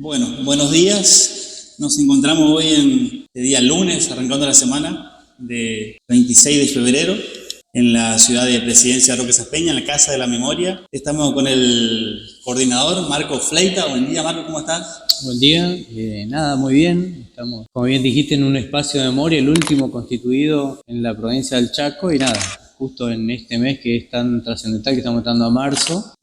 Bueno, buenos días. Nos encontramos hoy en el día lunes, arrancando la semana de 26 de febrero, en la ciudad de Presidencia Roque Saspeña, en la Casa de la Memoria. Estamos con el coordinador, Marco Fleita. Buen día, Marco, ¿cómo estás? Buen día, nada, muy bien. Estamos, como bien dijiste, en un espacio de memoria, el último constituido en la provincia del Chaco, y nada, justo en este mes que es tan trascendental, que estamos entrando a marzo,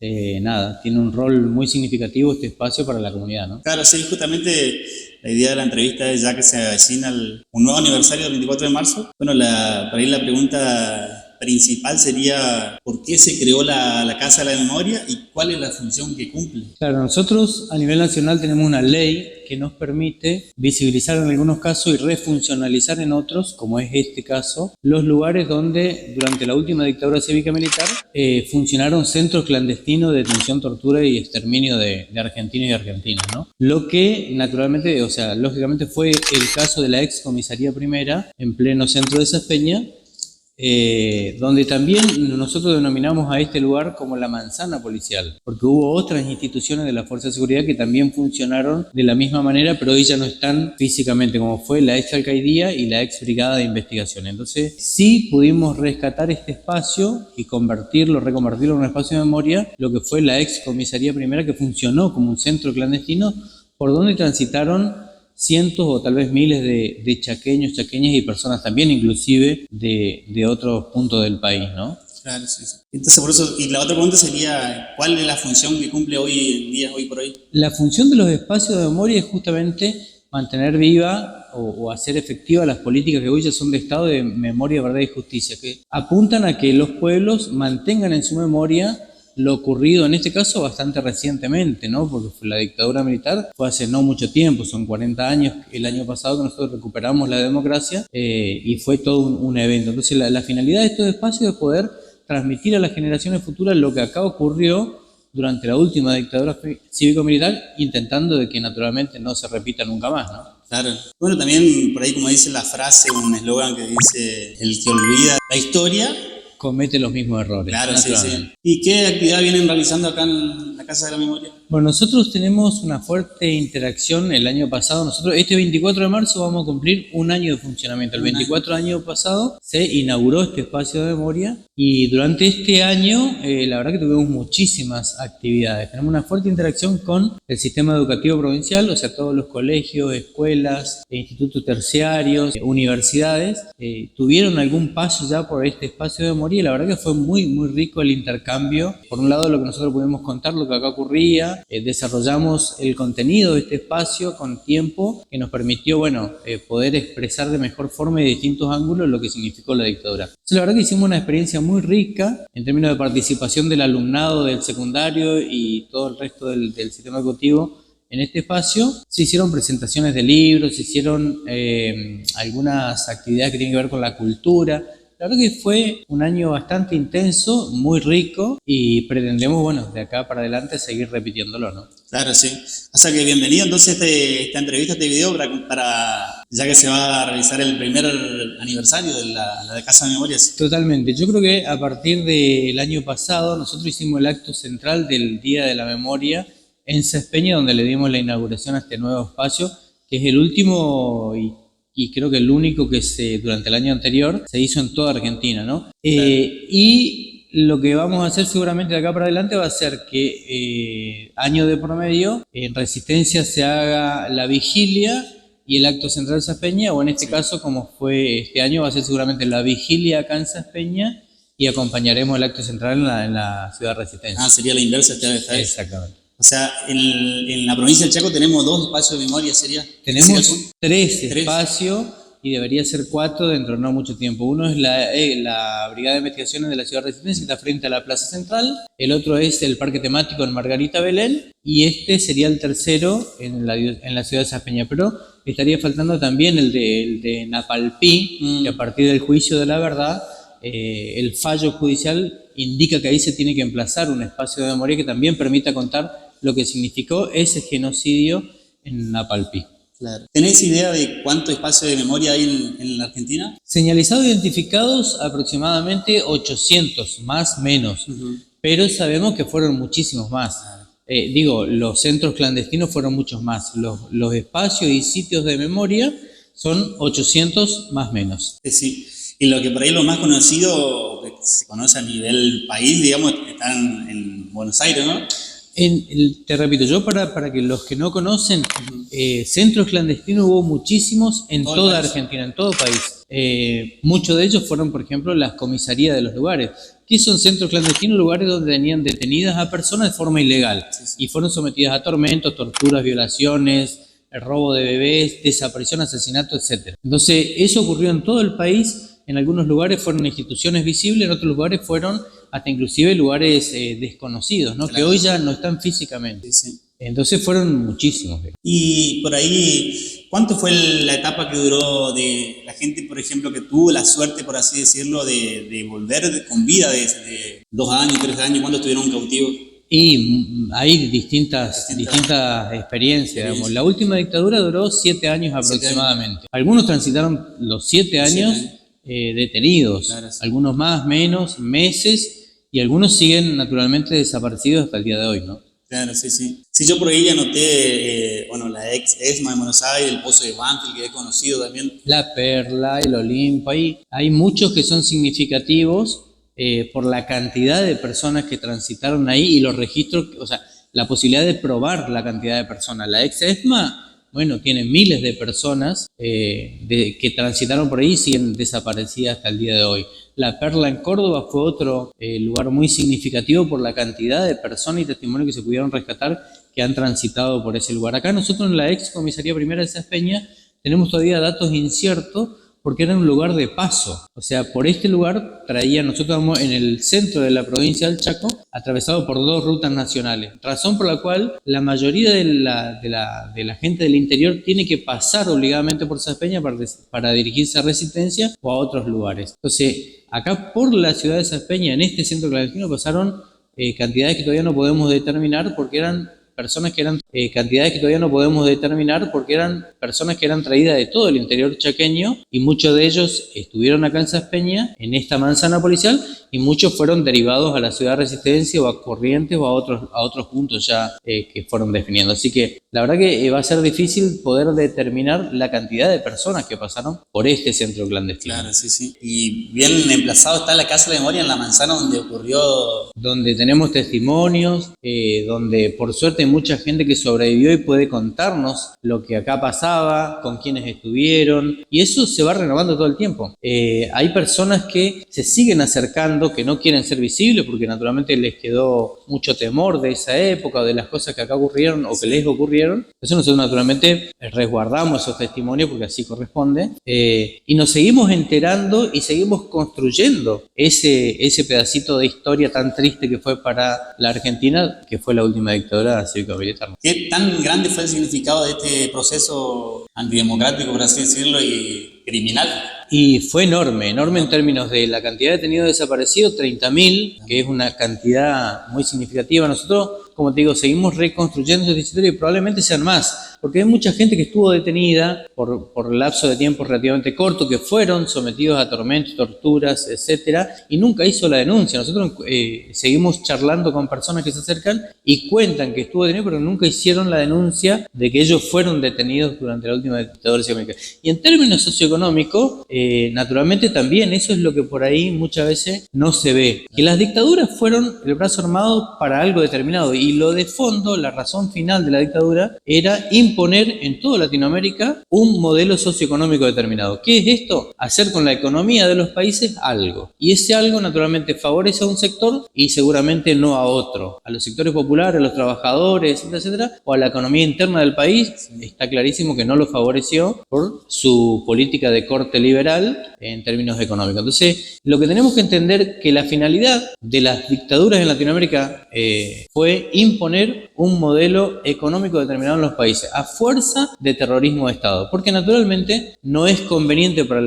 nada, tiene un rol muy significativo este espacio para la comunidad, ¿no? Claro, sí, justamente la idea de la entrevista es, ya que se avecina un nuevo aniversario del 24 de marzo. Bueno, para ahí la pregunta principal sería: ¿por qué se creó la Casa de la Memoria y cuál es la función que cumple? Claro, nosotros a nivel nacional tenemos una ley que nos permite visibilizar en algunos casos y refuncionalizar en otros, como es este caso, los lugares donde durante la última dictadura cívica-militar funcionaron centros clandestinos de detención, tortura y exterminio de argentinos y argentinas, ¿no? Lo que naturalmente, lógicamente fue el caso de la ex comisaría primera en pleno centro de Saspeña, donde también nosotros denominamos a este lugar como la manzana policial, porque hubo otras instituciones de la Fuerza de Seguridad que también funcionaron de la misma manera, pero hoy ya no están físicamente, como fue la ex alcaidía y la ex brigada de investigación. Entonces sí pudimos rescatar este espacio y reconvertirlo en un espacio de memoria, lo que fue la ex comisaría primera, que funcionó como un centro clandestino por donde transitaron cientos o tal vez miles de chaqueños, chaqueñas y personas también inclusive de otros puntos del país, ¿no? Claro, sí, sí. Entonces, por eso, y la otra pregunta sería: ¿cuál es la función que cumple hoy en día, hoy por hoy? La función de los espacios de memoria es justamente mantener viva o hacer efectiva las políticas que hoy ya son de Estado de memoria, verdad y justicia, que apuntan a que los pueblos mantengan en su memoria lo ocurrido, en este caso bastante recientemente, ¿no? Porque la dictadura militar fue hace no mucho tiempo, son 40 años, el año pasado que nosotros recuperamos la democracia, y fue todo un evento. Entonces la finalidad de estos espacios es poder transmitir a las generaciones futuras lo que acá ocurrió durante la última dictadura cívico-militar, intentando de que naturalmente no se repita nunca más, ¿no? Claro. Bueno, también por ahí, como dice la frase, un eslogan que dice: el que olvida la historia comete los mismos errores. Claro, sí, sí. ¿Y qué actividad vienen realizando acá en la Casa de la Memoria? Bueno, nosotros tenemos una fuerte interacción el año pasado. Nosotros este 24 de marzo vamos a cumplir un año de funcionamiento. El 24 del año pasado se inauguró este espacio de memoria y durante este año la verdad que tuvimos muchísimas actividades. Tenemos una fuerte interacción con el sistema educativo provincial, o sea, todos los colegios, escuelas, institutos terciarios, universidades, tuvieron algún paso ya por este espacio de memoria y la verdad que fue muy, muy rico el intercambio. Por un lado, lo que nosotros pudimos contar, lo que acá ocurría, desarrollamos el contenido de este espacio con tiempo que nos permitió, poder expresar de mejor forma y de distintos ángulos lo que significó la dictadura. Entonces, la verdad que hicimos una experiencia muy rica en términos de participación del alumnado del secundario y todo el resto del sistema educativo. En este espacio se hicieron presentaciones de libros, se hicieron algunas actividades que tienen que ver con la cultura. La verdad que fue un año bastante intenso, muy rico, y pretendemos, de acá para adelante seguir repitiéndolo, ¿no? Claro, sí. O sea que bienvenido entonces esta entrevista, este video, ya que se va a realizar el primer aniversario de la Casa de Memorias. Totalmente. Yo creo que a partir del año pasado nosotros hicimos el acto central del Día de la Memoria en Saspeña, donde le dimos la inauguración a este nuevo espacio, que es el último y creo que el único que durante el año anterior se hizo en toda Argentina, ¿no? Claro. Y lo que vamos a hacer seguramente de acá para adelante va a ser que año de promedio en Resistencia se haga la vigilia y el acto central de Saspeña, o en este caso, como fue este año, va a ser seguramente la vigilia acá en Saspeña y acompañaremos el acto central en la ciudad de Resistencia. Ah, sería la inversa esta vez. Exactamente. O sea, en la provincia del Chaco tenemos 2 espacios de memoria, ¿sería? Tenemos 3 espacios y debería ser 4 dentro de no mucho tiempo. Uno es la Brigada de Investigaciones de la Ciudad de Resistencia, que está frente a la Plaza Central. El otro es el Parque Temático en Margarita Belén. Y este sería el tercero en la ciudad de Saspeña. Pero estaría faltando también el de Napalpí, que a partir del juicio de la verdad, el fallo judicial indica que ahí se tiene que emplazar un espacio de memoria que también permita contar lo que significó ese genocidio en Napalpí. Claro. ¿Tenés idea de cuánto espacio de memoria hay en la Argentina? Señalizados e identificados aproximadamente 800, más menos. Pero sabemos que fueron muchísimos más. Los centros clandestinos fueron muchos más. Los espacios y sitios de memoria son 800 más menos. Sí. Y lo que por ahí lo más conocido, que se conoce a nivel país, digamos, están en Buenos Aires, ¿no? Te repito, yo para que los que no conocen, centros clandestinos hubo muchísimos en toda Argentina, en todo país. Muchos de ellos fueron, por ejemplo, las comisarías de los lugares. ¿Qué son centros clandestinos? Lugares donde tenían detenidas a personas de forma ilegal y fueron sometidas a tormentos, torturas, violaciones, el robo de bebés, desaparición, asesinato, etc. Entonces, eso ocurrió en todo el país. En algunos lugares fueron instituciones visibles, en otros lugares fueron hasta inclusive lugares desconocidos, ¿no? Claro. Que hoy ya no están físicamente. Sí. Entonces fueron muchísimos. Y por ahí, ¿cuánto fue la etapa que duró de la gente, por ejemplo, que tuvo la suerte, por así decirlo, de volver con vida de 2 años, 3 años, cuando estuvieron cautivos? Y hay distintas experiencias. Digamos. La última dictadura duró 7 años aproximadamente. 7 años. Algunos transitaron los 7 años detenidos, claro, sí. Algunos más, menos, meses, y algunos siguen naturalmente desaparecidos hasta el día de hoy, ¿no? Claro, sí. Sí, yo por ahí anoté, la ex ESMA de Buenos Aires, el Pozo de Banfield, que he conocido también. La Perla, el Olimpo, hay muchos que son significativos por la cantidad de personas que transitaron ahí y los registros, o sea, la posibilidad de probar la cantidad de personas. La ex ESMA, bueno, tiene miles de personas que transitaron por ahí y siguen desaparecidas hasta el día de hoy. La Perla en Córdoba fue otro lugar muy significativo por la cantidad de personas y testimonios que se pudieron rescatar que han transitado por ese lugar. Acá nosotros en la ex comisaría primera de Saspeña tenemos todavía datos inciertos porque era un lugar de paso. O sea, por este lugar nosotros estamos en el centro de la provincia del Chaco, atravesado por 2 rutas nacionales. Razón por la cual la mayoría de la gente del interior tiene que pasar obligadamente por Saspeña para dirigirse a Resistencia o a otros lugares. Entonces, acá por la ciudad de Saspeña, en este centro clandestino, pasaron cantidades que todavía no podemos determinar porque eran personas que eran personas que eran traídas de todo el interior chaqueño y muchos de ellos estuvieron acá en Saspeña, en esta manzana policial, y muchos fueron derivados a la ciudad de Resistencia o a Corrientes o a otros puntos ya que fueron definiendo. Así que la verdad que va a ser difícil poder determinar la cantidad de personas que pasaron por este centro clandestino. Claro, sí. Y bien emplazado está la Casa de Memoria en la manzana donde ocurrió... Donde tenemos testimonios, donde por suerte hay mucha gente que sobrevivió y puede contarnos lo que acá pasaba, con quienes estuvieron, y eso se va renovando todo el tiempo. Hay personas que se siguen acercando, que no quieren ser visibles porque naturalmente les quedó mucho temor de esa época o de las cosas que acá ocurrieron o que les ocurrieron. Entonces nosotros naturalmente resguardamos esos testimonios porque así corresponde, y nos seguimos enterando y seguimos construyendo ese pedacito de historia tan triste que fue para la Argentina, que fue la última dictadura cívico-militar. ¿Qué tan grande fue el significado de este proceso antidemocrático, por así decirlo, y criminal? Y fue enorme en términos de la cantidad de detenidos desaparecidos, 30.000, que es una cantidad muy significativa. Nosotros, como te digo, seguimos reconstruyendo esa historia y probablemente sean más, porque hay mucha gente que estuvo detenida por lapso de tiempo relativamente corto, que fueron sometidos a tormentos, torturas, etcétera, y nunca hizo la denuncia. Nosotros seguimos charlando con personas que se acercan y cuentan que estuvo detenido, pero nunca hicieron la denuncia de que ellos fueron detenidos durante la última dictadura cívico-militar. Y en términos socioeconómicos, naturalmente también eso es lo que por ahí muchas veces no se ve, que las dictaduras fueron el brazo armado para algo determinado y lo de fondo, la razón final de la dictadura era imponer en toda Latinoamérica un modelo socioeconómico determinado. ¿Qué es esto? Hacer con la economía de los países algo, y ese algo naturalmente favorece a un sector y seguramente no a otro, a los sectores populares, a los trabajadores, etcétera, o a la economía interna del país. Está clarísimo que no lo favoreció por su política de corte liberal en términos económicos. Entonces, lo que tenemos que entender que la finalidad de las dictaduras en Latinoamérica fue imponer un modelo económico determinado en los países a fuerza de terrorismo de Estado, porque naturalmente no es conveniente para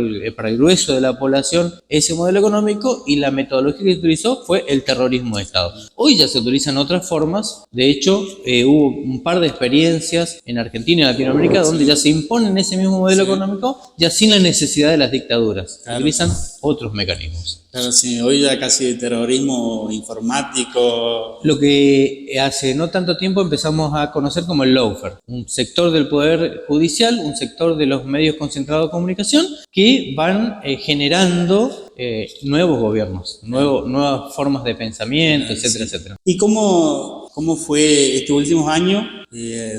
el grueso de la población ese modelo económico, y la metodología que se utilizó fue el terrorismo de Estado. Hoy ya se utilizan otras formas. De hecho, hubo un par de experiencias en Argentina y Latinoamérica donde ya se imponen ese mismo modelo económico ya sin la necesidad de las dictaduras. Claro. Se utilizan otros mecanismos. Claro, sí, hoy ya casi terrorismo informático. Lo que hace no tanto tiempo empezamos a conocer como el lawfare, un sector del Poder Judicial, un sector de los medios concentrados de comunicación que van generando nuevos gobiernos, nuevas formas de pensamiento, etcétera, etcétera. ¿Y cómo fue estos últimos años,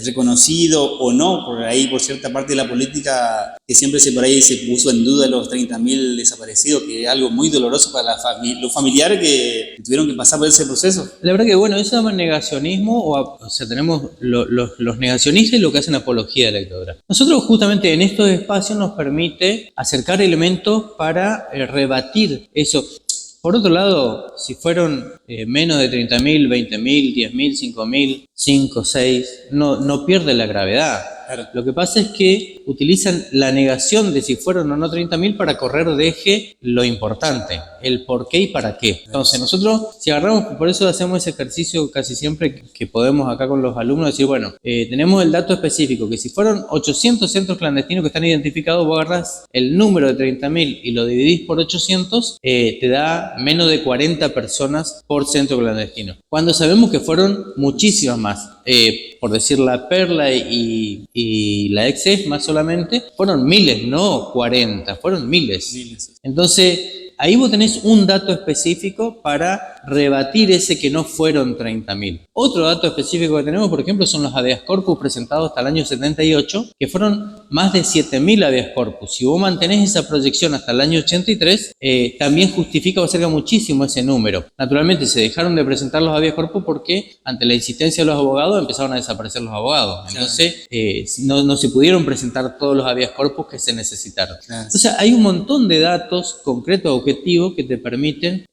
reconocido o no, por ahí, por cierta parte de la política, que siempre por ahí se puso en duda los 30.000 desaparecidos, que es algo muy doloroso para los familiares que tuvieron que pasar por ese proceso? La verdad que bueno, eso se llama negacionismo, o sea, tenemos los negacionistas y lo que hacen apología de la dictadura. Nosotros justamente en estos espacios nos permite acercar elementos para rebatir eso. Por otro lado, si fueron menos de 30.000, 20.000, 10.000, 5.000, 5, 6, no pierde la gravedad. Claro. Lo que pasa es que utilizan la negación de si fueron o no 30.000 para correr de eje lo importante, el por qué y para qué. Entonces nosotros, si agarramos, por eso hacemos ese ejercicio casi siempre que podemos acá con los alumnos, decir, bueno, tenemos el dato específico, que si fueron 800 centros clandestinos que están identificados, vos agarrás el número de 30.000 y lo dividís por 800, te da menos de 40 personas por centro clandestino. Cuando sabemos que fueron muchísimas más. Por decir la Perla y la Ex-ESMA solamente, fueron miles, no 40, fueron miles. Entonces, ahí vos tenés un dato específico para rebatir ese que no fueron 30.000. Otro dato específico que tenemos, por ejemplo, son los habeas corpus presentados hasta el año 78, que fueron más de 7.000 habeas corpus. Si vos mantenés esa proyección hasta el año 83, también justifica o acerca muchísimo ese número. Naturalmente se dejaron de presentar los habeas corpus porque ante la insistencia de los abogados empezaron a desaparecer los abogados. Entonces no se pudieron presentar todos los habeas corpus que se necesitaron. Entonces hay un montón de datos concretos, objetivos, que te permiten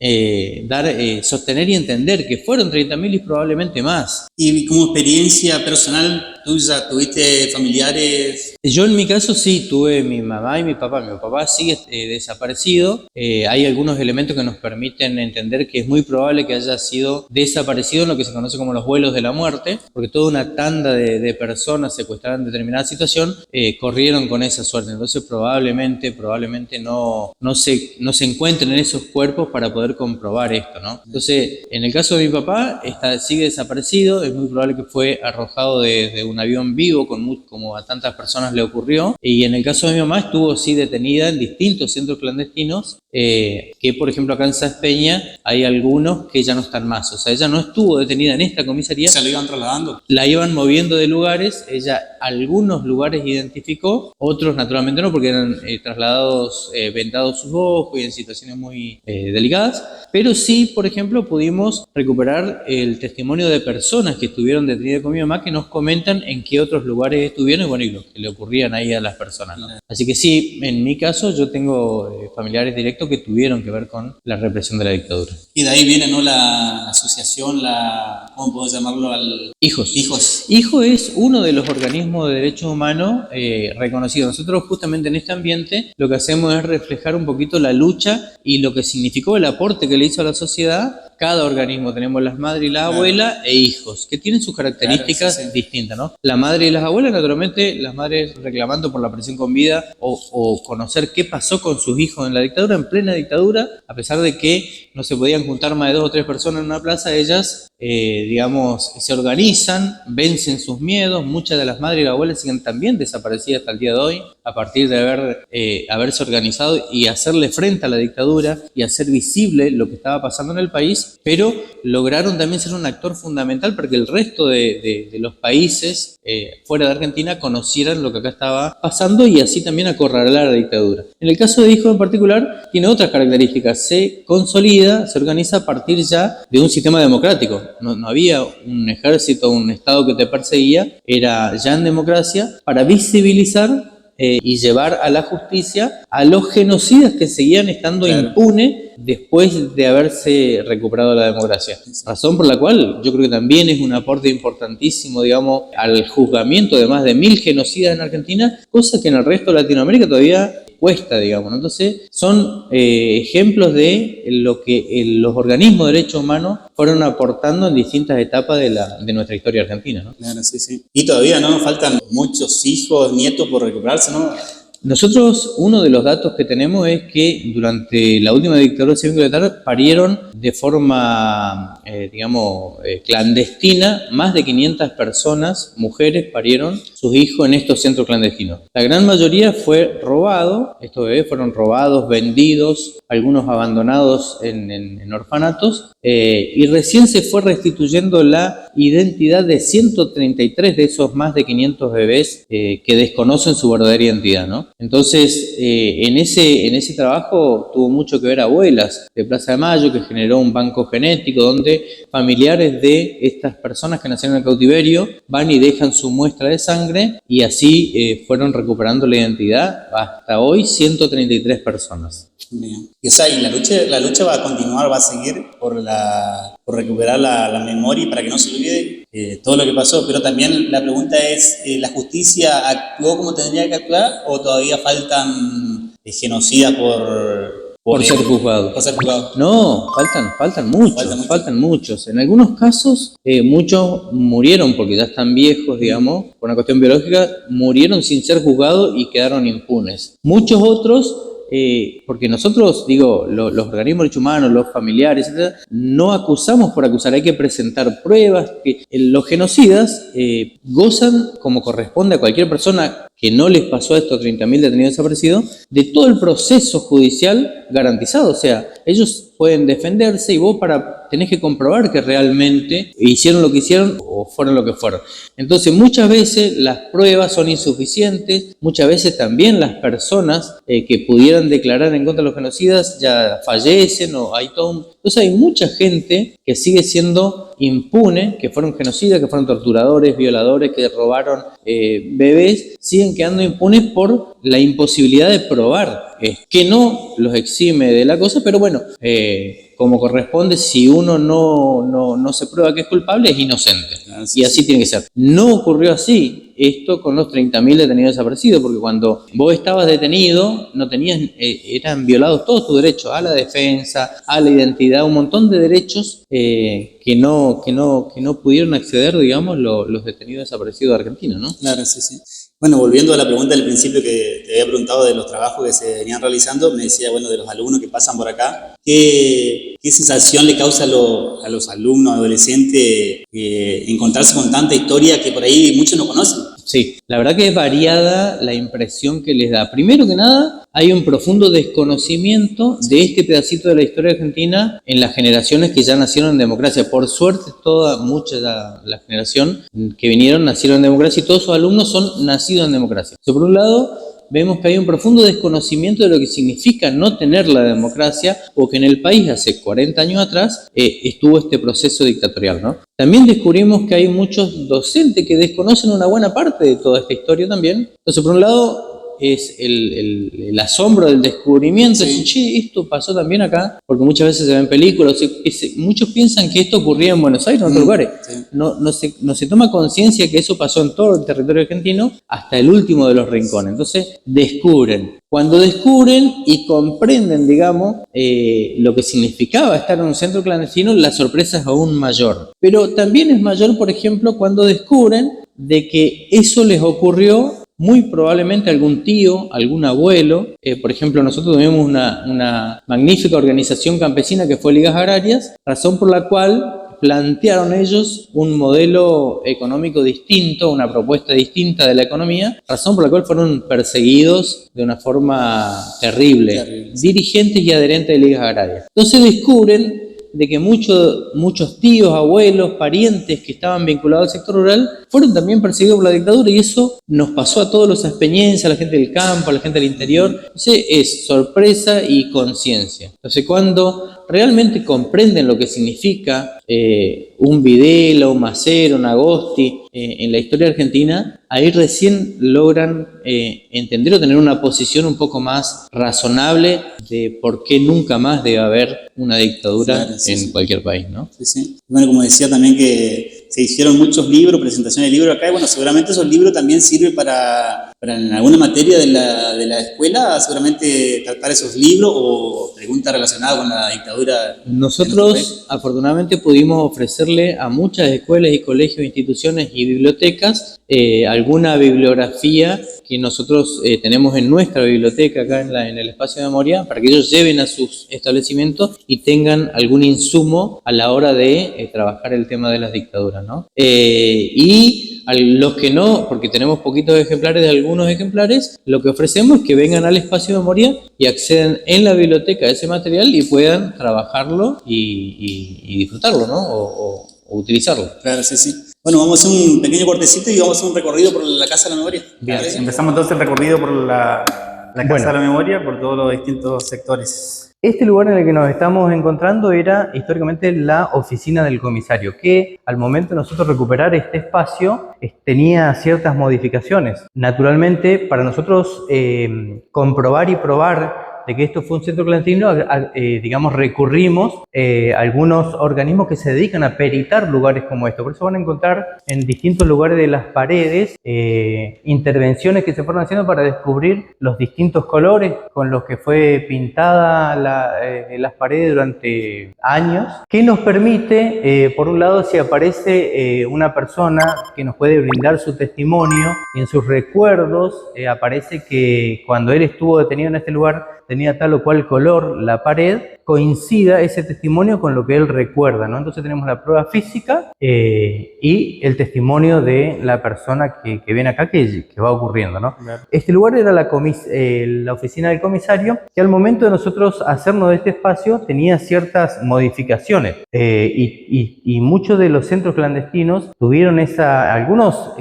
sostener y entender que fueron 30.000 y probablemente más. Y como experiencia personal tuya, ¿tuviste familiares? Yo en mi caso sí, tuve mi mamá y mi papá. Mi papá sigue desaparecido. Hay algunos elementos que nos permiten entender que es muy probable que haya sido desaparecido en lo que se conoce como los vuelos de la muerte, porque toda una tanda de personas secuestradas en determinada situación corrieron con esa suerte. Entonces probablemente no se encuentren en esos cuerpos para poder comprobar esto, ¿no? Entonces, en el caso de mi papá, sigue desaparecido. Es muy probable que fue arrojado de un avión vivo, como a tantas personas le ocurrió. Y en el caso de mi mamá, estuvo sí detenida en distintos centros clandestinos, que por ejemplo acá en Sáenz Peña hay algunos que ya no están más. O sea, ella no estuvo detenida en esta comisaría. ¿Se la iban trasladando? La iban moviendo de lugares. Ella algunos lugares identificó, otros naturalmente no, porque eran trasladados, vendados sus ojos y en situaciones muy delicadas. Pero sí, por ejemplo, pudimos recuperar el testimonio de personas que estuvieron detenidas con mi mamá, que nos comentan en qué otros lugares estuvieron y bueno, y lo que le ocurrían ahí a las personas, ¿no? Así que sí, en mi caso yo tengo familiares directos que tuvieron que ver con la represión de la dictadura. Y de ahí viene, ¿no?, la asociación, ¿cómo puedo llamarlo? Hijos. Hijo es uno de los organismos de derechos humanos reconocidos. Nosotros justamente en este ambiente lo que hacemos es reflejar un poquito la lucha y lo que significó el aporte que le hizo a la sociedad cada organismo. Tenemos las madres y las abuelas e hijos, que tienen sus características distintas, ¿no? La madre y las abuelas, naturalmente, las madres reclamando por la prisión con vida o conocer qué pasó con sus hijos en la dictadura, en plena dictadura, a pesar de que no se podían juntar más de 2 o 3 personas en una plaza, ellas, se organizan, vencen sus miedos. Muchas de las madres y las abuelas siguen también desaparecidas hasta el día de hoy, a partir de haberse organizado y hacerle frente a la dictadura y hacer visible lo que estaba pasando en el país, pero lograron también ser un actor fundamental para que el resto de los países fuera de Argentina conocieran lo que acá estaba pasando y así también acorralar a la dictadura. En el caso de Hijos en particular, tiene otras características. Se consolida, se organiza a partir ya de un sistema democrático. No había un ejército, un Estado que te perseguía, era ya en democracia para visibilizar y llevar a la justicia a los genocidas que seguían estando impunes después de haberse recuperado la democracia. Razón por la cual yo creo que también es un aporte importantísimo, digamos, al juzgamiento de más de 1.000 genocidas en Argentina, cosa que en el resto de Latinoamérica todavía cuesta, digamos, ¿no? Entonces son ejemplos de lo que los organismos de derechos humanos fueron aportando en distintas etapas de nuestra historia argentina, ¿no? Claro, sí. Y todavía, ¿no?, faltan muchos hijos, nietos por recuperarse, ¿no? Nosotros, uno de los datos que tenemos es que durante la última dictadura cívico-militar parieron de forma, clandestina, más de 500 personas, mujeres, parieron sus hijos en estos centros clandestinos. La gran mayoría fue robado, estos bebés fueron robados, vendidos, algunos abandonados en orfanatos, y recién se fue restituyendo la identidad de 133 de esos más de 500 bebés que desconocen su verdadera identidad, ¿no? Entonces, en ese trabajo tuvo mucho que ver Abuelas de Plaza de Mayo, que generó un banco genético donde familiares de estas personas que nacieron en cautiverio van y dejan su muestra de sangre y así fueron recuperando la identidad. Hasta hoy 133 personas. Bien. Y, o sea, y la lucha va a continuar, va a seguir por recuperar la memoria y para que no se olvide todo lo que pasó. Pero también la pregunta es, ¿la justicia actuó como tendría que actuar o todavía faltan genocidas Por ser juzgados? Por ser juzgados. No, faltan muchos. En algunos casos, muchos murieron porque ya están viejos, digamos, por una cuestión biológica, murieron sin ser juzgados y quedaron impunes. Muchos otros, porque nosotros, los organismos de derechos humanos, los familiares, etcétera, no acusamos por acusar, hay que presentar pruebas. Que los genocidas gozan, como corresponde a cualquier persona que no les pasó a estos 30.000 detenidos desaparecidos, de todo el proceso judicial garantizado. O sea, ellos pueden defenderse y vos tenés que comprobar que realmente hicieron lo que hicieron o fueron lo que fueron. Entonces, muchas veces las pruebas son insuficientes, muchas veces también las personas que pudieran declarar en contra de los genocidas ya fallecen o hay todo Entonces hay mucha gente que sigue siendo impune, que fueron genocidas, que fueron torturadores, violadores, que robaron bebés, siguen quedando impunes por la imposibilidad de probar, que no los exime de la cosa, pero bueno, como corresponde, si uno no se prueba que es culpable, es inocente. Y así tiene que ser. No ocurrió así esto con los 30.000 detenidos desaparecidos, porque cuando vos estabas detenido, no tenías, eran violados todos tus derechos, a la defensa, a la identidad, un montón de derechos que no pudieron acceder, digamos, los detenidos desaparecidos de Argentina, ¿no? Claro, sí, sí. Bueno, volviendo a la pregunta del principio que te había preguntado de los trabajos que se venían realizando, me decía, bueno, de los alumnos que pasan por acá, ¿qué sensación le causa a los alumnos, adolescentes, encontrarse con tanta historia que por ahí muchos no conocen? Sí, la verdad que es variada la impresión que les da. Primero que nada, hay un profundo desconocimiento de este pedacito de la historia argentina en las generaciones que ya nacieron en democracia. Por suerte, mucha la generación que vinieron nacieron en democracia y todos sus alumnos son nacidos en democracia. Por un lado, vemos que hay un profundo desconocimiento de lo que significa no tener la democracia o que en el país hace 40 años atrás estuvo este proceso dictatorial, ¿no? También descubrimos que hay muchos docentes que desconocen una buena parte de toda esta historia también. Entonces, por un lado, es el asombro del descubrimiento, sí. Che, esto pasó también acá, porque muchas veces se ven películas, muchos piensan que esto ocurría en Buenos Aires o en otros lugares. Sí. No se toma conciencia que eso pasó en todo el territorio argentino hasta el último de los rincones. Entonces descubren. Cuando descubren y comprenden, digamos, lo que significaba estar en un centro clandestino, la sorpresa es aún mayor. Pero también es mayor, por ejemplo, cuando descubren de que eso les ocurrió muy probablemente a algún tío, algún abuelo. Por ejemplo, nosotros tuvimos una magnífica organización campesina que fue Ligas Agrarias, razón por la cual plantearon ellos un modelo económico distinto, una propuesta distinta de la economía, razón por la cual fueron perseguidos de una forma terrible. Dirigentes y adherentes de Ligas Agrarias. Entonces descubren de que muchos tíos, abuelos, parientes que estaban vinculados al sector rural fueron también perseguidos por la dictadura y eso nos pasó a todos los aspeñenses, a la gente del campo, a la gente del interior. Entonces es sorpresa y conciencia. Entonces cuando realmente comprenden lo que significa un Videla, un Macero, un Agosti en la historia argentina, ahí recién logran entender o tener una posición un poco más razonable de por qué nunca más debe haber una dictadura en cualquier país, ¿no? Sí, sí. Bueno, como decía también que se hicieron muchos libros, presentaciones de libros acá, y bueno, seguramente esos libros también sirven para en alguna materia de la escuela, seguramente tratar esos libros o preguntas relacionadas con la dictadura. Nosotros afortunadamente pudimos ofrecerle a muchas escuelas y colegios, instituciones y bibliotecas alguna bibliografía que nosotros tenemos en nuestra biblioteca acá en el espacio de memoria, para que ellos lleven a sus establecimientos y tengan algún insumo a la hora de trabajar el tema de las dictaduras, ¿no? Y a los que no, porque tenemos poquitos ejemplares de algunos ejemplares, lo que ofrecemos es que vengan al espacio de memoria y acceden en la biblioteca a ese material y puedan trabajarlo y disfrutarlo, ¿no? O utilizarlo. Claro, sí, sí. Bueno, vamos a hacer un pequeño cortecito y vamos a hacer un recorrido por la Casa de la Memoria. Bien, empezamos entonces el recorrido por la Casa de la Memoria, por todos los distintos sectores. Este lugar en el que nos estamos encontrando era históricamente la oficina del comisario, que al momento de nosotros recuperar este espacio tenía ciertas modificaciones. Naturalmente, para nosotros comprobar y probar de que esto fue un centro clandestino, digamos, recurrimos a algunos organismos que se dedican a peritar lugares como estos. Por eso van a encontrar en distintos lugares de las paredes intervenciones que se fueron haciendo para descubrir los distintos colores con los que fue pintada las paredes durante años, que nos permite, por un lado, si aparece una persona que nos puede brindar su testimonio, y en sus recuerdos aparece que cuando él estuvo detenido en este lugar tenía tal o cual color la pared, coincida ese testimonio con lo que él recuerda, ¿no? Entonces tenemos la prueba física y el testimonio de la persona que viene acá, que va ocurriendo, ¿no? Claro. Este lugar era la oficina del comisario, que al momento de nosotros hacernos de este espacio tenía ciertas modificaciones y muchos de los centros clandestinos tuvieron algunos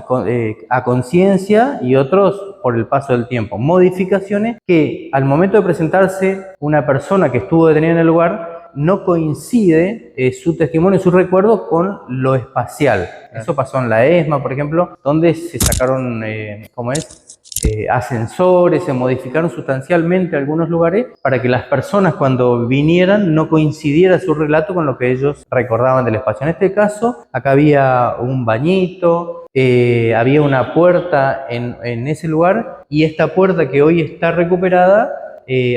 a conciencia y otros por el paso del tiempo, modificaciones que al momento de presentarse una persona que estuvo detenida en el lugar no coincide su testimonio, su recuerdo con lo espacial. Eso pasó en la ESMA, por ejemplo, donde se sacaron, ascensores, se modificaron sustancialmente algunos lugares para que las personas cuando vinieran no coincidiera su relato con lo que ellos recordaban del espacio. En este caso, acá había un bañito, había una puerta en ese lugar, y esta puerta que hoy está recuperada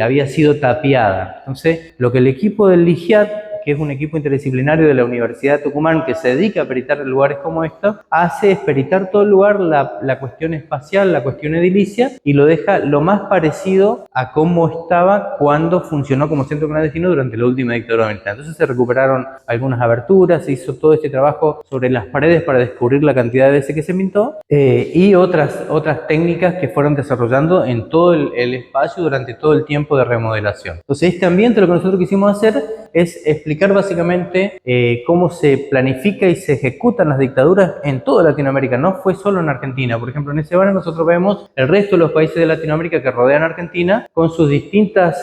había sido tapiada. Entonces, lo que el equipo del LIGIAT, que es un equipo interdisciplinario de la Universidad de Tucumán que se dedica a peritar lugares como estos, hace es peritar todo el lugar, la cuestión espacial, la cuestión edilicia, y lo deja lo más parecido a cómo estaba cuando funcionó como centro clandestino durante la última dictadura militar. Entonces se recuperaron algunas aberturas, se hizo todo este trabajo sobre las paredes para descubrir la cantidad de veces que se pintó, y otras técnicas que fueron desarrollando en todo el espacio durante todo el tiempo de remodelación. Entonces este ambiente, lo que nosotros quisimos hacer es explicar básicamente cómo se planifica y se ejecutan las dictaduras en toda Latinoamérica. No fue solo en Argentina. Por ejemplo, en ese banner nosotros vemos el resto de los países de Latinoamérica que rodean Argentina con sus distintos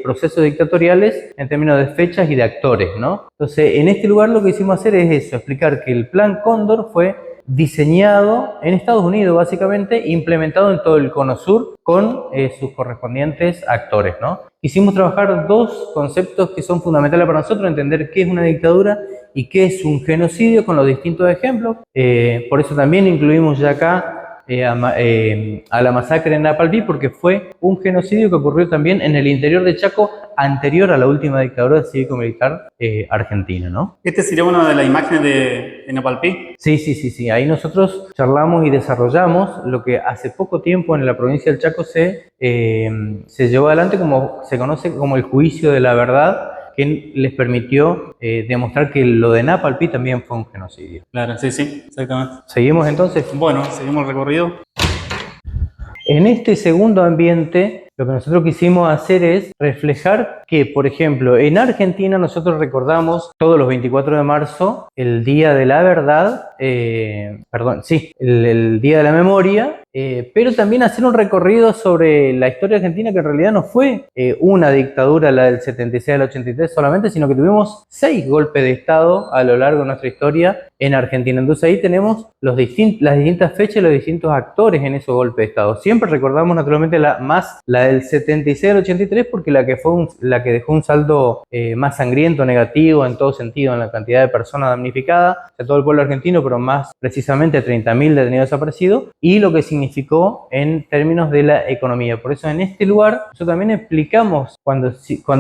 procesos dictatoriales en términos de fechas y de actores, ¿no? Entonces, en este lugar lo que hicimos hacer es eso, explicar que el Plan Cóndor fue diseñado en Estados Unidos, básicamente, implementado en todo el Cono Sur con sus correspondientes actores, ¿no? Quisimos trabajar dos conceptos que son fundamentales para nosotros, entender qué es una dictadura y qué es un genocidio con los distintos ejemplos. Por eso también incluimos ya acá a la masacre en Napalpí, porque fue un genocidio que ocurrió también en el interior de Chaco anterior a la última dictadura cívico-militar argentina, ¿no? ¿Este sería una de las imágenes de Napalpí? Sí. Ahí nosotros charlamos y desarrollamos lo que hace poco tiempo en la provincia del Chaco se llevó adelante, como se conoce como el juicio de la verdad, que les permitió demostrar que lo de Napalpí también fue un genocidio. Claro, sí, exactamente. ¿Seguimos entonces? Bueno, seguimos el recorrido. En este segundo ambiente, lo que nosotros quisimos hacer es reflejar que, por ejemplo, en Argentina nosotros recordamos todos los 24 de marzo el Día de la Verdad, el Día de la Memoria, pero también hacer un recorrido sobre la historia argentina, que en realidad no fue una dictadura, la del 76 al 83 solamente, sino que tuvimos 6 golpes de Estado a lo largo de nuestra historia en Argentina. Entonces ahí tenemos las distintas fechas y los distintos actores en esos golpes de Estado. Siempre recordamos naturalmente la del 76 al 83 porque la que dejó un saldo más sangriento, negativo en todo sentido, en la cantidad de personas damnificadas de todo el pueblo argentino, pero más precisamente 30.000 detenidos desaparecidos, y lo que significa significó en términos de la economía. Por eso en este lugar nosotros también explicamos cuando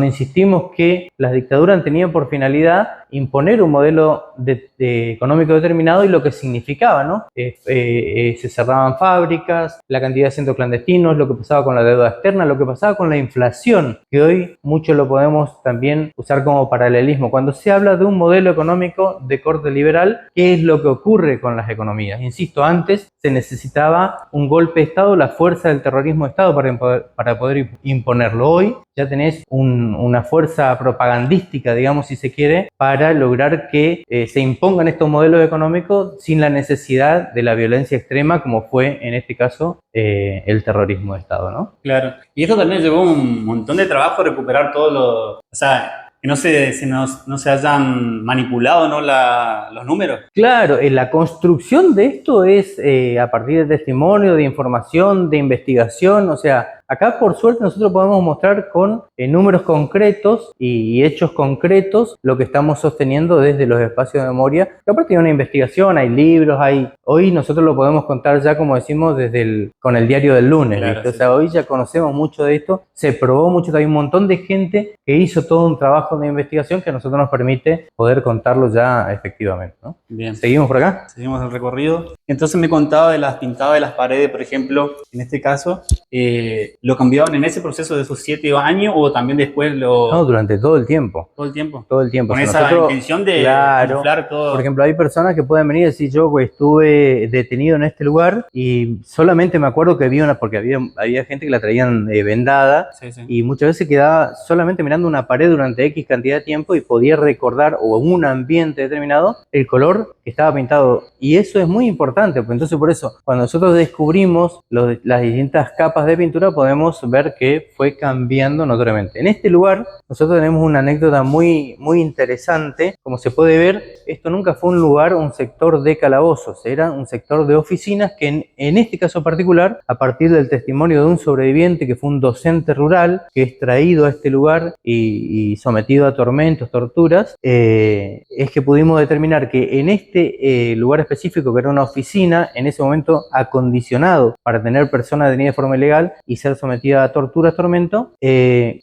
insistimos que las dictaduras tenían por finalidad imponer un modelo económico determinado y lo que significaba, ¿no? Se cerraban fábricas, la cantidad de centros clandestinos, lo que pasaba con la deuda externa, lo que pasaba con la inflación, que hoy mucho lo podemos también usar como paralelismo. Cuando se habla de un modelo económico de corte liberal, ¿qué es lo que ocurre con las economías? Insisto, antes se necesitaba un golpe de Estado, la fuerza del terrorismo de Estado para poder imponerlo. Hoy ya tenés una fuerza propagandística, digamos, si se quiere, para lograr que se impongan estos modelos económicos sin la necesidad de la violencia extrema, como fue en este caso el terrorismo de Estado, ¿no? Claro. Y esto también llevó un montón de trabajo recuperar todo lo... O sea, que no se hayan manipulado, ¿no? Los números. Claro, la construcción de esto es a partir de testimonio, de información, de investigación. O sea, acá por suerte nosotros podemos mostrar con números concretos y hechos concretos lo que estamos sosteniendo desde los espacios de memoria. Que aparte hay una investigación, hay libros, hoy nosotros lo podemos contar ya, como decimos, con el diario del lunes. Claro, sí. O sea, hoy ya conocemos mucho de esto, se probó mucho, hay un montón de gente que hizo todo un trabajo de investigación que a nosotros nos permite poder contarlo ya efectivamente, ¿no? Bien. ¿Seguimos por acá? Seguimos el recorrido. Entonces me contaba de las pintadas de las paredes, por ejemplo, en este caso, ¿lo cambiaban en ese proceso de esos 7 años o también después No, durante todo el tiempo. todo el tiempo? Todo el tiempo. Con O sea, esa nosotros, intención de claro, camuflar todo. por ejemplo, hay personas que pueden venir y decir, yo estuve detenido en este lugar y solamente me acuerdo que porque había gente que la traían vendada, Sí, sí. y muchas veces quedaba solamente mirando una pared durante X cantidad de tiempo y podía recordar, o un ambiente determinado, el color que estaba pintado. Y eso es muy importante, pues entonces por eso, cuando nosotros descubrimos las distintas capas de pintura, podemos ver que fue cambiando notoriamente. En este lugar, nosotros tenemos una anécdota muy, muy interesante. Como se puede ver, esto nunca fue un sector de calabozos, era un sector de oficinas que en este caso particular, a partir del testimonio de un sobreviviente que fue un docente rural, que es traído a este lugar y sometido a tormentos, torturas, es que pudimos determinar que en este lugar específico, que era una oficina, en ese momento acondicionado para tener personas detenidas de forma ilegal y ser sometidas a torturas, tormento,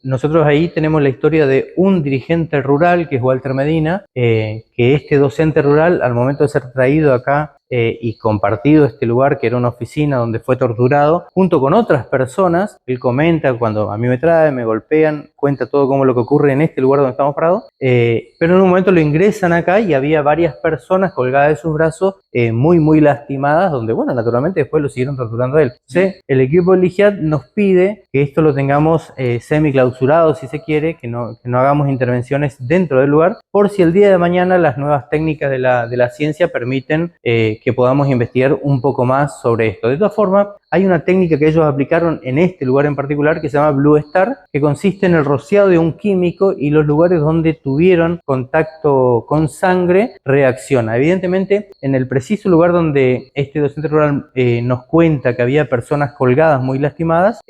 nosotros ahí tenemos la historia de un dirigente rural, que es Walter Medina, que este docente rural, al momento de ser traído acá y compartido este lugar, que era una oficina donde fue torturado, junto con otras personas, él comenta, cuando a mí me traen, me golpean, cuenta todo como lo que ocurre en este lugar donde estamos parados, pero en un momento lo ingresan acá y había varias personas colgadas de sus brazos, muy, muy lastimadas, donde, bueno, naturalmente después lo siguieron torturando a él. Entonces, el equipo del IGIAD nos pide que esto lo tengamos semi-clausurado, si se quiere, que no hagamos intervenciones dentro del lugar, por si el día de mañana las nuevas técnicas de la ciencia permiten que podamos investigar un poco más sobre esto. De todas formas, hay una técnica que ellos aplicaron en este lugar en particular que se llama Blue Star, que consiste en el rociado de un químico y los lugares donde tuvieron contacto con sangre reacciona. Evidentemente, en el preciso lugar donde este docente rural nos cuenta que había personas colgadas muy lastimadas,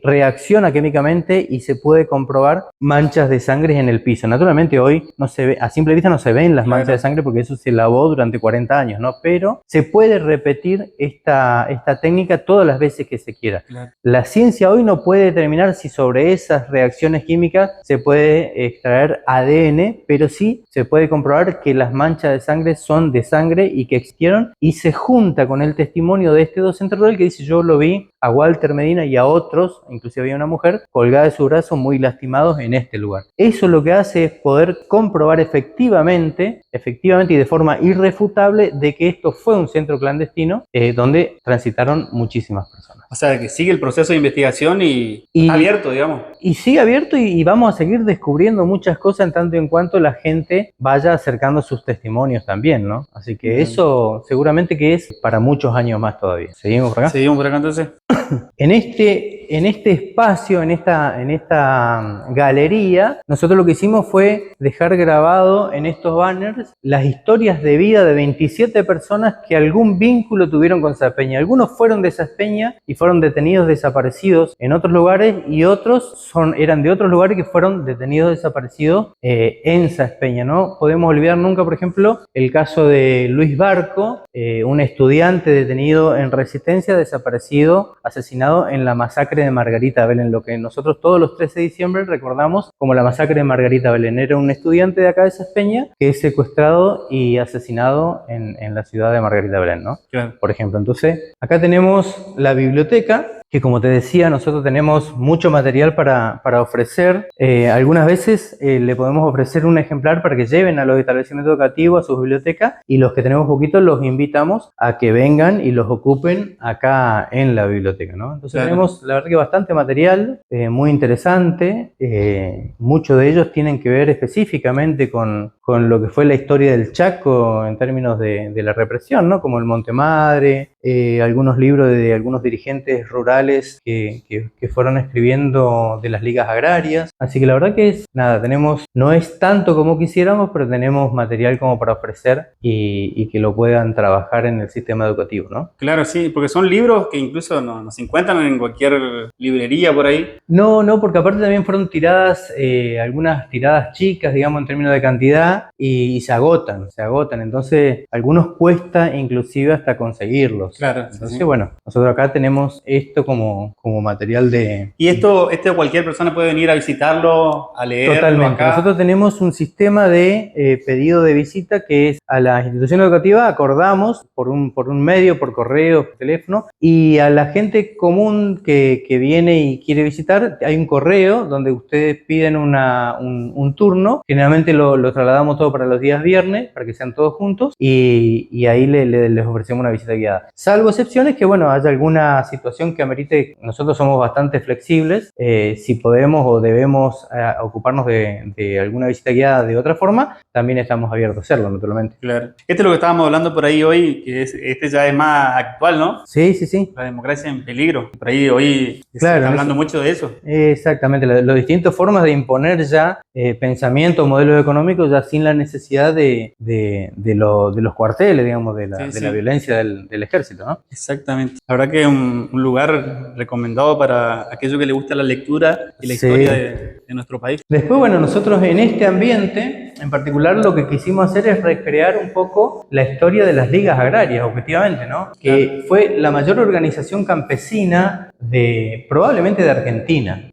reacciona químicamente y se puede comprobar manchas de sangre en el piso. Naturalmente hoy no se ve, a simple vista no se ven las manchas de sangre porque eso se lavó durante 40 años, ¿no? Pero se puede repetir esta técnica todas las veces que se quiera. Claro. La ciencia hoy no puede determinar si sobre esas reacciones químicas se puede extraer ADN, pero sí se puede comprobar que las manchas de sangre son de sangre y que existieron, y se junta con el testimonio de este docente rural que dice: yo lo vi a Walter Medina y a otros, inclusive había una mujer, colgada de su brazo muy lastimados en este lugar. Eso lo que hace es poder comprobar efectivamente y de forma irrefutable de que esto fue un centro clandestino donde transitaron muchísimas personas. O sea, que sigue el proceso de investigación y está abierto, digamos. Y sigue abierto y vamos a seguir descubriendo muchas cosas en tanto en cuanto la gente vaya acercando sus testimonios también, ¿no? Así que eso seguramente que es para muchos años más todavía. ¿Seguimos por acá? Seguimos por acá entonces. En este en este espacio, en esta galería, nosotros lo que hicimos fue dejar grabado en estos banners las historias de vida de 27 personas que algún vínculo tuvieron con Saspeña. Algunos fueron de Saspeña y fueron detenidos desaparecidos en otros lugares, y otros eran de otros lugares que fueron detenidos desaparecidos en Saspeña. No podemos olvidar nunca, por ejemplo, el caso de Luis Barco, un estudiante detenido en Resistencia, desaparecido, asesinado en la masacre de Margarita Belén, lo que nosotros todos los 13 de diciembre recordamos como la masacre de Margarita Belén. Era un estudiante de acá de Saspeña que es secuestrado y asesinado en la ciudad de Margarita Belén, ¿no? Claro. Por ejemplo, entonces acá tenemos la biblioteca, que como te decía, nosotros tenemos mucho material para ofrecer. Algunas veces le podemos ofrecer un ejemplar para que lleven a los establecimientos educativos, a sus bibliotecas, y los que tenemos poquitos los invitamos a que vengan y los ocupen acá en la biblioteca, ¿no? Entonces tenemos, la verdad, que bastante material, muy interesante. Muchos de ellos tienen que ver específicamente con lo que fue la historia del Chaco en términos de la represión, ¿no? Como el Montemadre, algunos libros de algunos dirigentes rurales que fueron escribiendo de las ligas agrarias. Así que la verdad que no es tanto como quisiéramos, pero tenemos material como para ofrecer y que lo puedan trabajar en el sistema educativo, ¿no? Claro, sí, porque son libros que incluso no se encuentran en cualquier librería por ahí. No, porque aparte también fueron tiradas, algunas tiradas chicas, digamos, en términos de cantidad, y se agotan. Entonces, algunos cuesta inclusive hasta conseguirlos. Claro. Entonces, Sí. bueno, nosotros acá tenemos esto como material de... Y esto cualquier persona puede venir a visitarlo, a leerlo. Totalmente. Acá. Nosotros tenemos un sistema de pedido de visita que es a la institución educativa, acordamos por un medio, por correo, por teléfono, y a la gente común que viene y quiere visitar, hay un correo donde ustedes piden un turno. Generalmente lo trasladamos todo para los días viernes, para que sean todos juntos, y ahí les ofrecemos una visita guiada. Salvo excepciones que, bueno, haya alguna situación que amerite. Nosotros somos bastante flexibles, si podemos o debemos ocuparnos de alguna visita guiada de otra forma, también estamos abiertos a hacerlo, naturalmente. Claro. Este es lo que estábamos hablando por ahí hoy, que este ya es más actual, ¿no? Sí. La democracia en peligro. Por ahí hoy se Claro, está hablando mucho de eso. Exactamente, las distintas formas de imponer ya pensamientos, modelos económicos, ya sin la necesidad de los cuarteles, digamos, de la violencia del ejército, ¿no? Exactamente. La verdad que es un lugar recomendado para aquellos que les gusta la lectura y la historia de nuestro país. Después, bueno, nosotros en este ambiente, en particular, lo que quisimos hacer es recrear un poco la historia de las ligas agrarias, objetivamente, ¿no? Que fue la mayor organización campesina probablemente de Argentina,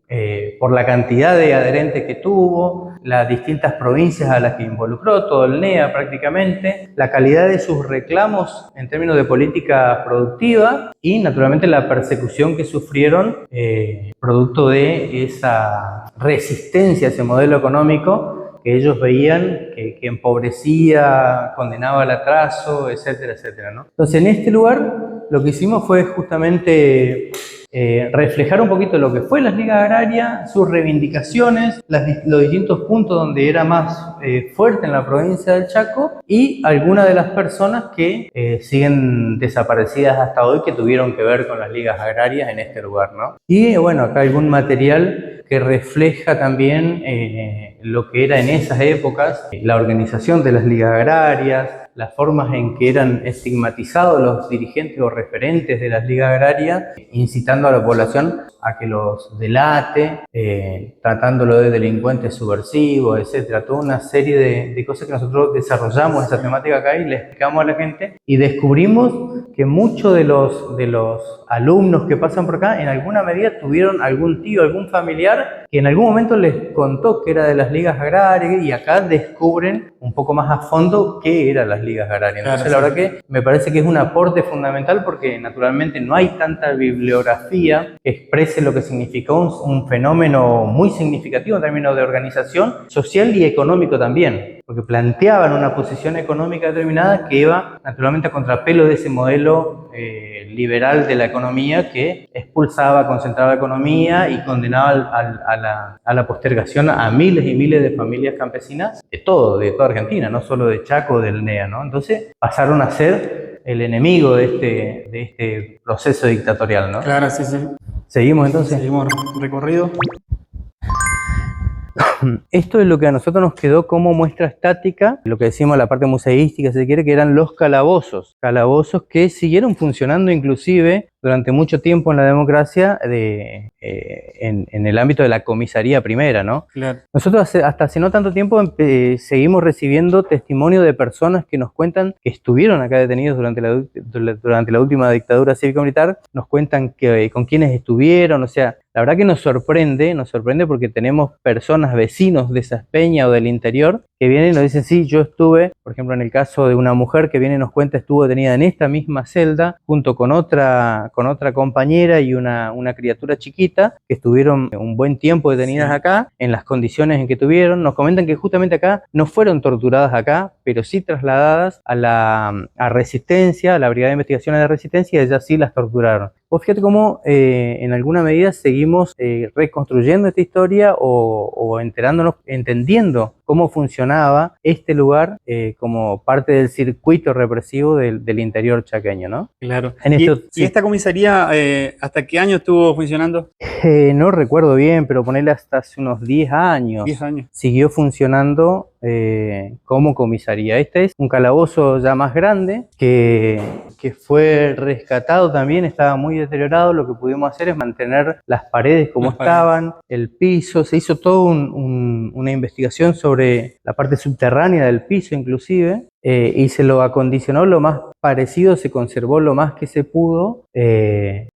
por la cantidad de adherentes que tuvo, las distintas provincias a las que involucró, todo el NEA prácticamente, la calidad de sus reclamos en términos de política productiva y naturalmente la persecución que sufrieron producto de esa resistencia a ese modelo económico que ellos veían que empobrecía, condenaba al atraso, etcétera, etcétera, ¿no? Entonces, en este lugar lo que hicimos fue justamente reflejar un poquito lo que fue las ligas agrarias, sus reivindicaciones, los distintos puntos donde era más fuerte en la provincia del Chaco y algunas de las personas que siguen desaparecidas hasta hoy que tuvieron que ver con las ligas agrarias en este lugar, ¿no? Y bueno, acá algún material que refleja también lo que era en esas épocas la organización de las ligas agrarias, las formas en que eran estigmatizados los dirigentes o referentes de las ligas agrarias, incitando a la población a que los delate, tratándolo de delincuentes subversivos, etcétera. Toda una serie de cosas que nosotros desarrollamos esa temática acá y le explicamos a la gente y descubrimos que muchos de los alumnos que pasan por acá en alguna medida tuvieron algún tío, algún familiar que en algún momento les contó que era de las ligas agrarias y acá descubren un poco más a fondo qué eran las ligas agrarias. Entonces, la verdad que me parece que es un aporte fundamental porque naturalmente no hay tanta bibliografía que exprese lo que significó un fenómeno muy significativo en términos de organización social y económico también, porque planteaban una posición económica determinada que iba naturalmente a contrapelo de ese modelo liberal de la economía que expulsaba, concentraba la economía y condenaba a la postergación a miles y miles de familias campesinas de toda Argentina, no solo de Chaco o del NEA, ¿no? Entonces pasaron a ser el enemigo de este proceso dictatorial, ¿no? Claro, sí, sí. ¿Seguimos entonces? Seguimos recorrido. Esto es lo que a nosotros nos quedó como muestra estática, lo que decimos la parte museística, si se quiere, que eran los calabozos. Calabozos que siguieron funcionando inclusive durante mucho tiempo en la democracia en el ámbito de la comisaría primera, ¿no? Claro. Nosotros hasta hace no tanto tiempo seguimos recibiendo testimonio de personas que nos cuentan que estuvieron acá detenidos durante la última dictadura cívico-militar, nos cuentan con quiénes estuvieron, o sea, la verdad que nos sorprende porque tenemos personas, vecinos de Saspeña o del interior, que vienen y nos dicen, sí, yo estuve, por ejemplo, en el caso de una mujer que viene y nos cuenta, estuvo detenida en esta misma celda, junto con otra compañera y una criatura chiquita, que estuvieron un buen tiempo detenidas acá, en las condiciones en que tuvieron. Nos comentan que justamente acá no fueron torturadas acá, pero sí trasladadas a Resistencia, a la Brigada de Investigaciones de Resistencia, y ellas sí las torturaron. Vos fíjate cómo en alguna medida seguimos reconstruyendo esta historia o entendiendo cómo funcionaba este lugar como parte del circuito represivo del interior chaqueño, ¿no? Claro. ¿Y esta comisaría hasta qué año estuvo funcionando? No recuerdo bien, pero ponerle hasta hace unos 10 años. 10 años. Siguió funcionando como comisaría. Este es un calabozo ya más grande que fue rescatado también, estaba muy deteriorado. Lo que pudimos hacer es mantener las paredes como estaban, el piso. Se hizo toda una investigación sobre la parte subterránea del piso inclusive. Y se lo acondicionó lo más parecido, se conservó lo más que se pudo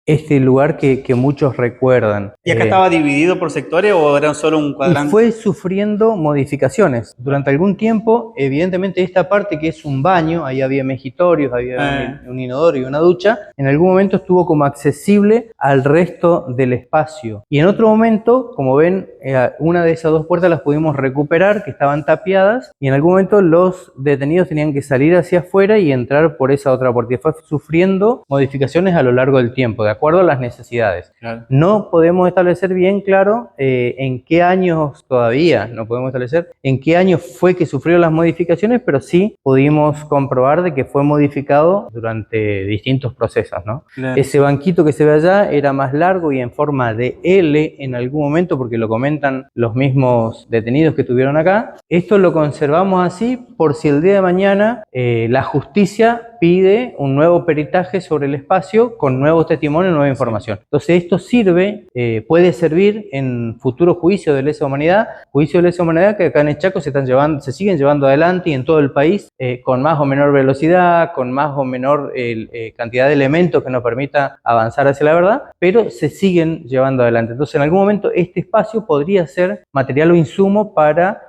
este lugar que muchos recuerdan. ¿Y acá estaba dividido por sectores o era solo un cuadrante? Y fue sufriendo modificaciones. Durante algún tiempo, evidentemente esta parte que es un baño, ahí había mejitorios, había un inodoro y una ducha, en algún momento estuvo como accesible al resto del espacio. Y en otro momento, como ven, una de esas dos puertas las pudimos recuperar, que estaban tapiadas, y en algún momento los detenidos tenían que salir hacia afuera y entrar por esa otra puerta. Y fue sufriendo modificaciones a lo largo del tiempo, de acuerdo a las necesidades. Claro. No podemos establecer bien claro en qué años todavía, no podemos establecer en qué año fue que sufrió las modificaciones, pero sí pudimos comprobar de que fue modificado durante distintos procesos, ¿no? Claro. Ese banquito que se ve allá era más largo y en forma de L en algún momento, porque lo comentan los mismos detenidos que estuvieron acá. Esto lo conservamos así por si el día de mañana la justicia pide un nuevo peritaje sobre el espacio con nuevos testimonios, nueva información. Entonces esto sirve, puede servir en futuros juicios de lesa humanidad, que acá en el Chaco se siguen llevando adelante y en todo el país con más o menor velocidad, con más o menor cantidad de elementos que nos permita avanzar hacia la verdad, pero se siguen llevando adelante. Entonces en algún momento este espacio podría ser material o insumo para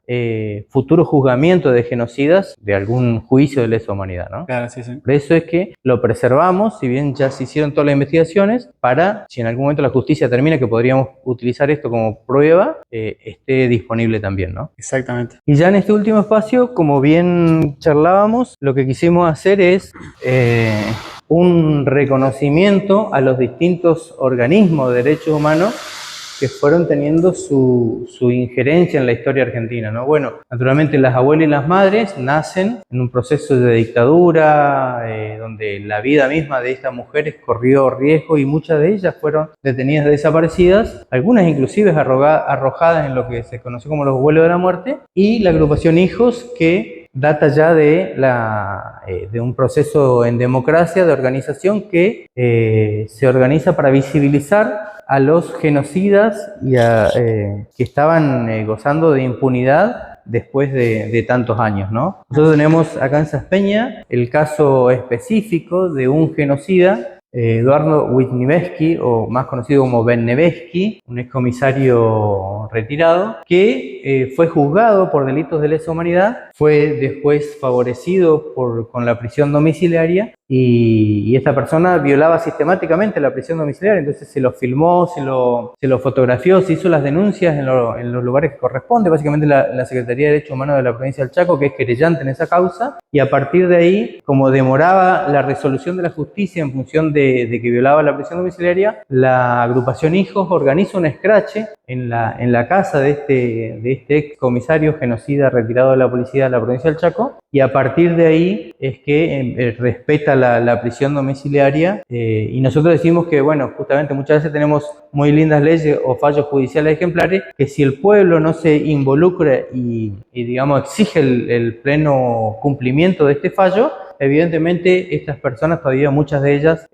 futuros juzgamientos de genocidas de algún juicio de lesa humanidad, ¿no? Claro, sí, sí. Por eso es que lo preservamos, si bien ya se hicieron todas las investigaciones, para, si en algún momento la justicia termina que podríamos utilizar esto como prueba, esté disponible también, ¿no? Exactamente. Y ya en este último espacio, como bien charlábamos, lo que quisimos hacer es un reconocimiento a los distintos organismos de derechos humanos que fueron teniendo su injerencia en la historia argentina, ¿no? Bueno, naturalmente las abuelas y las madres nacen en un proceso de dictadura donde la vida misma de estas mujeres corrió riesgo y muchas de ellas fueron detenidas, desaparecidas, algunas inclusive arrojadas en lo que se conoció como los vuelos de la muerte, y la agrupación Hijos, que data ya de un proceso en democracia de organización que se organiza para visibilizar a los genocidas y que estaban gozando de impunidad después de tantos años, ¿no? Nosotros tenemos acá en Saspeña el caso específico de un genocida, Eduardo Wisniewski, o más conocido como Ben Nebesky, un excomisario retirado, que fue juzgado por delitos de lesa humanidad, fue después favorecido con la prisión domiciliaria, y esta persona violaba sistemáticamente la prisión domiciliaria, entonces se lo filmó, se lo fotografió, se hizo las denuncias en los lugares que corresponde, básicamente la Secretaría de Derechos Humanos de la provincia del Chaco, que es querellante en esa causa, y a partir de ahí, como demoraba la resolución de la justicia en función de que violaba la prisión domiciliaria, la agrupación Hijos organiza un escrache en la casa de este ex comisario genocida retirado de la policía de la provincia del Chaco, y a partir de ahí es que respeta la prisión domiciliaria, y nosotros decimos que, bueno, justamente muchas veces tenemos muy lindas leyes o fallos judiciales ejemplares, que si el pueblo no se involucra y digamos, exige el pleno cumplimiento de este fallo, evidentemente estas personas, todavía muchas de ellas,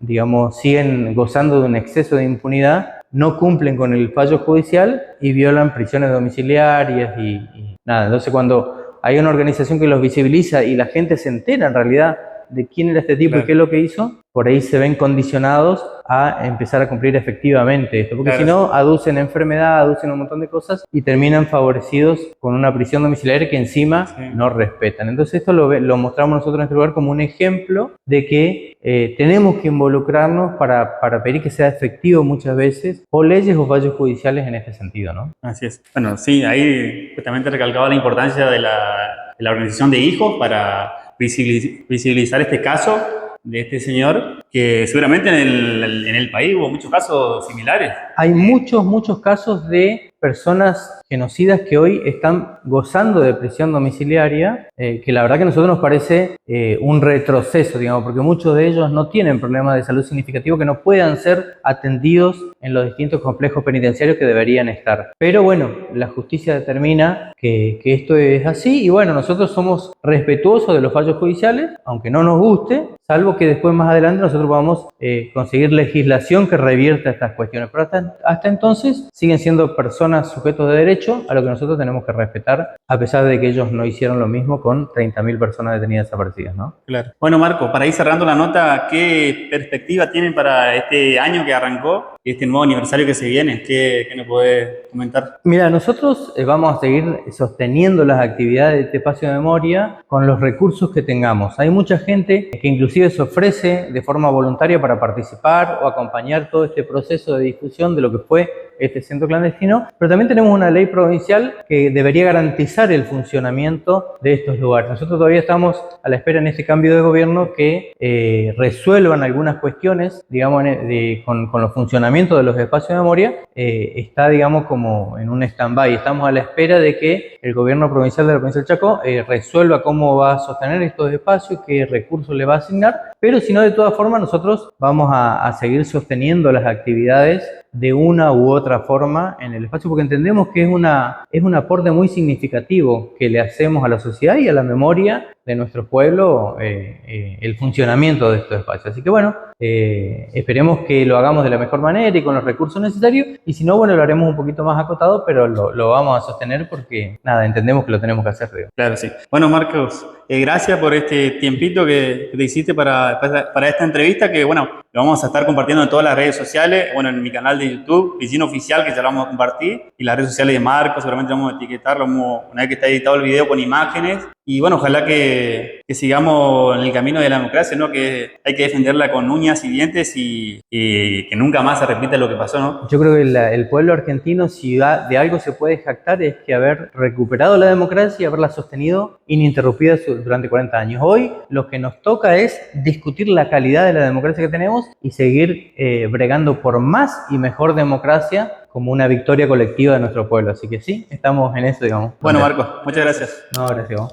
digamos, siguen gozando de un exceso de impunidad, no cumplen con el fallo judicial y violan prisiones domiciliarias y nada. Entonces, cuando hay una organización que los visibiliza y la gente se entera en realidad de quién era este tipo, claro, y qué es lo que hizo, por ahí se ven condicionados a empezar a cumplir efectivamente esto, porque, claro, si no, aducen enfermedad, aducen un montón de cosas y terminan favorecidos con una prisión domiciliaria que encima, sí, no respetan. Entonces esto lo mostramos nosotros en este lugar como un ejemplo de que tenemos que involucrarnos para pedir que sea efectivo muchas veces, o leyes o fallos judiciales en este sentido, ¿no? Así es. Bueno, sí, ahí justamente recalcaba la importancia de la organización de hijos para visibilizar este caso de este señor, que seguramente en el país hubo muchos casos similares. Hay muchos casos de personas genocidas que hoy están gozando de prisión domiciliaria, que la verdad que a nosotros nos parece un retroceso, digamos, porque muchos de ellos no tienen problemas de salud significativos que no puedan ser atendidos en los distintos complejos penitenciarios que deberían estar. Pero bueno, la justicia determina que esto es así, y bueno, nosotros somos respetuosos de los fallos judiciales, aunque no nos guste, salvo que después más adelante nosotros podamos conseguir legislación que revierta estas cuestiones. Pero hasta entonces siguen siendo personas sujetos de derecho a lo que nosotros tenemos que respetar, a pesar de que ellos no hicieron lo mismo con 30.000 personas detenidas desaparecidas, ¿no? Claro. Bueno, Marco, para ir cerrando la nota, ¿qué perspectiva tienen para este año que arrancó y este nuevo aniversario que se viene? ¿Qué nos puede comentar? Mira, nosotros vamos a seguir sosteniendo las actividades de este espacio de memoria con los recursos que tengamos. Hay mucha gente que inclusive se ofrece de forma voluntaria para participar o acompañar todo este proceso de difusión de lo que fue este centro clandestino, pero también tenemos una ley provincial que debería garantizar el funcionamiento de estos lugares. Nosotros todavía estamos a la espera en este cambio de gobierno que resuelvan algunas cuestiones, digamos, con los funcionamientos de los espacios de memoria. Está, digamos, como en un stand-by. Estamos a la espera de que el gobierno provincial de la provincia del Chaco resuelva cómo va a sostener estos espacios, qué recursos le va a asignar, pero si no, de todas formas, nosotros vamos a seguir sosteniendo las actividades de una u otra forma en el espacio, porque entendemos que es un aporte muy significativo que le hacemos a la sociedad y a la memoria de nuestro pueblo, el funcionamiento de estos espacios. Así que bueno, esperemos que lo hagamos de la mejor manera y con los recursos necesarios, y si no, bueno, lo haremos un poquito más acotado, pero lo vamos a sostener porque, nada, entendemos que lo tenemos que hacer, digo. Claro, sí. Bueno, Marcos, gracias por este tiempito que te hiciste para esta entrevista, que bueno, lo vamos a estar compartiendo en todas las redes sociales, bueno, en mi canal de YouTube, Piscina Oficial, que ya lo vamos a compartir, y las redes sociales de Marcos, seguramente vamos a etiquetarlo una vez que está editado el video con imágenes, y bueno, ojalá que sigamos en el camino de la democracia, ¿no? Que hay que defenderla con uñas y dientes y que nunca más se repita lo que pasó, ¿no? Yo creo que el pueblo argentino, si de algo se puede jactar, es que haber recuperado la democracia y haberla sostenido ininterrumpida durante 40 años. Hoy lo que nos toca es discutir la calidad de la democracia que tenemos y seguir bregando por más y mejor democracia como una victoria colectiva de nuestro pueblo. Así que sí, estamos en eso, digamos. Bueno, Marcos, muchas gracias. No, gracias.